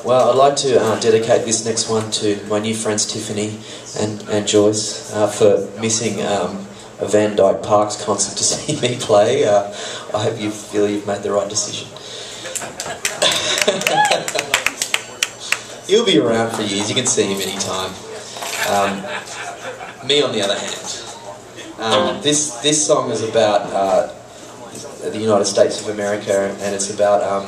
Well, I'd like to dedicate this next one to my new friends Tiffany and Joyce for missing a Van Dyke Parks concert to see me play. I hope you feel you've made the right decision. He'll be around for years, you can see him anytime. Me on the other hand. This song is about the United States of America, and it's about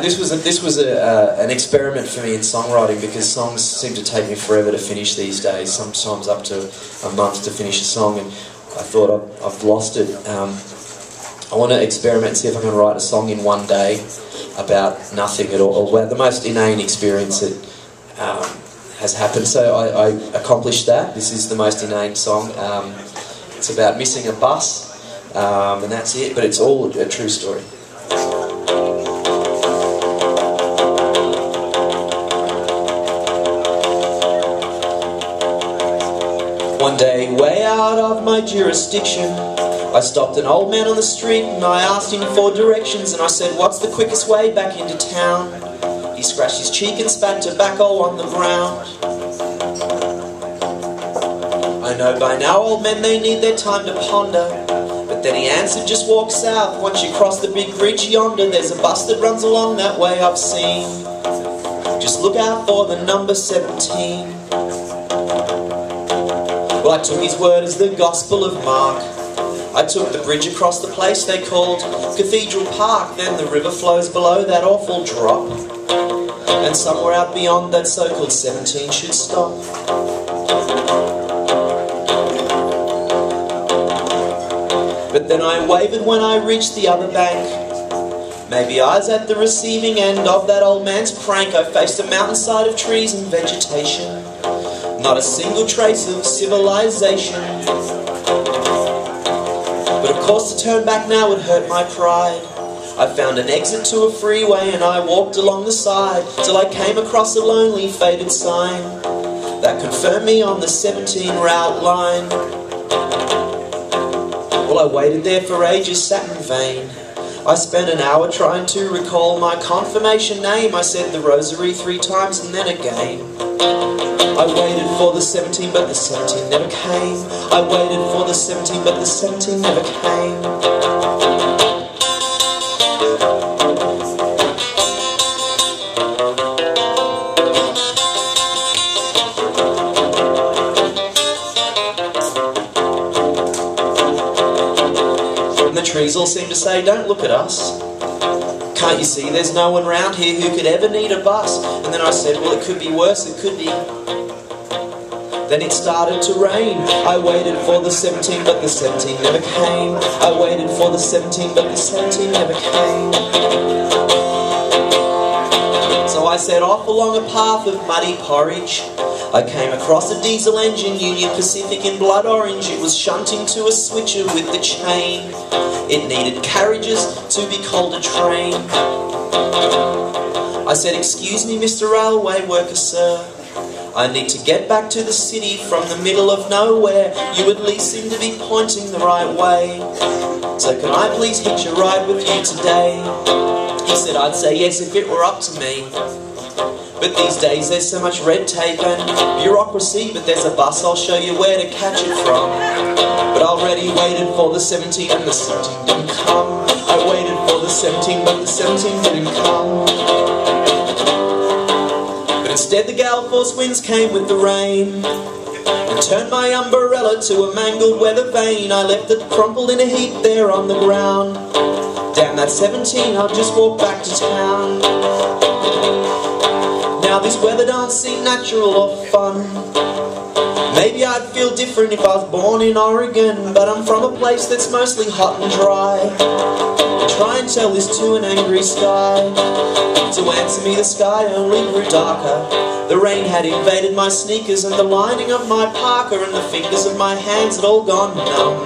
this was an experiment for me in songwriting, because songs seem to take me forever to finish these days. Sometimes up to a month to finish a song, and I thought I've lost it. I want to experiment and see if I can write a song in one day about nothing at all, or the most inane experience that has happened. So I accomplished that. This is the most inane song. It's about missing a bus, and that's it, but it's all a true story. One day, way out of my jurisdiction, I stopped an old man on the street and I asked him for directions, and I said, "What's the quickest way back into town?" He scratched his cheek and spat tobacco on the ground. I know by now old men, they need their time to ponder, but then he answered, "Just walk south, once you cross the big bridge yonder, there's a bus that runs along that way I've seen. Just look out for the number 17. Well, I took his word as the Gospel of Mark. I took the bridge across the place they called Cathedral Park. Then the river flows below that awful drop, and somewhere out beyond that so-called 17 should stop. But then I wavered when I reached the other bank. Maybe I was at the receiving end of that old man's prank. I faced a mountainside of trees and vegetation, not a single trace of civilization. But of course to turn back now would hurt my pride. I found an exit to a freeway and I walked along the side till I came across a lonely faded sign that confirmed me on the 17 route line. Well, I waited there for ages, sat in vain. I spent an hour trying to recall my confirmation name. I said the rosary 3 times and then again. I waited for the 17, but the 17 never came. I waited for the 17, but the 17 never came. And the trees all seem to say, "Don't look at us. Can't you see there's no one round here who could ever need a bus?" And then I said, "Well, it could be worse, it could be." Then it started to rain. I waited for the 17, but the 17 never came. I waited for the 17, but the 17 never came. So I set off along a path of muddy porridge. I came across a diesel engine, Union Pacific in blood orange. It was shunting to a switcher with the chain. It needed carriages to be called a train. I said, "Excuse me, Mr. Railway Worker, sir. I need to get back to the city from the middle of nowhere. You at least seem to be pointing the right way. So can I please hitch a ride with you today?" He said, "I'd say yes if it were up to me. But these days there's so much red tape and bureaucracy, but there's a bus, I'll show you where to catch it from." But I already waited for the 17 and the 17 didn't come. I waited for the 17, but the 17 didn't come. Instead the gale force winds came with the rain and turned my umbrella to a mangled weather vane. I left it crumpled in a heap there on the ground. Damn that 17, I'll just walk back to town. Now this weather don't seem natural or fun. Maybe I'd feel different if I was born in Oregon, but I'm from a place that's mostly hot and dry. Try and tell this to an angry sky. To answer me the sky only grew darker. The rain had invaded my sneakers and the lining of my parka, and the fingers of my hands had all gone numb.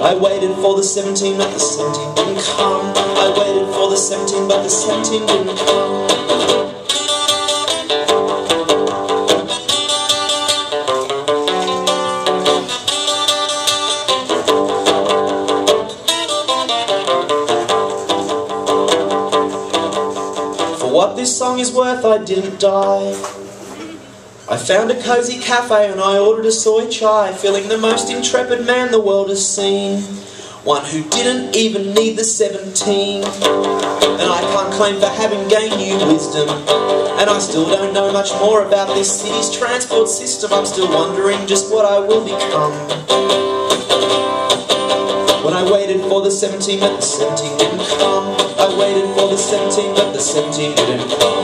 I waited for the 17, but the 17 didn't come. I waited for the 17, but the 17 didn't come. what this song is worth, I didn't die. I found a cozy cafe and I ordered a soy chai, feeling the most intrepid man the world has seen. One who didn't even need the 17. And I can't claim for having gained new wisdom. And I still don't know much more about this city's transport system. I'm still wondering just what I will become. When I waited for the 17, but the 17 didn't come. I waited for the 17, but the 17 didn't come.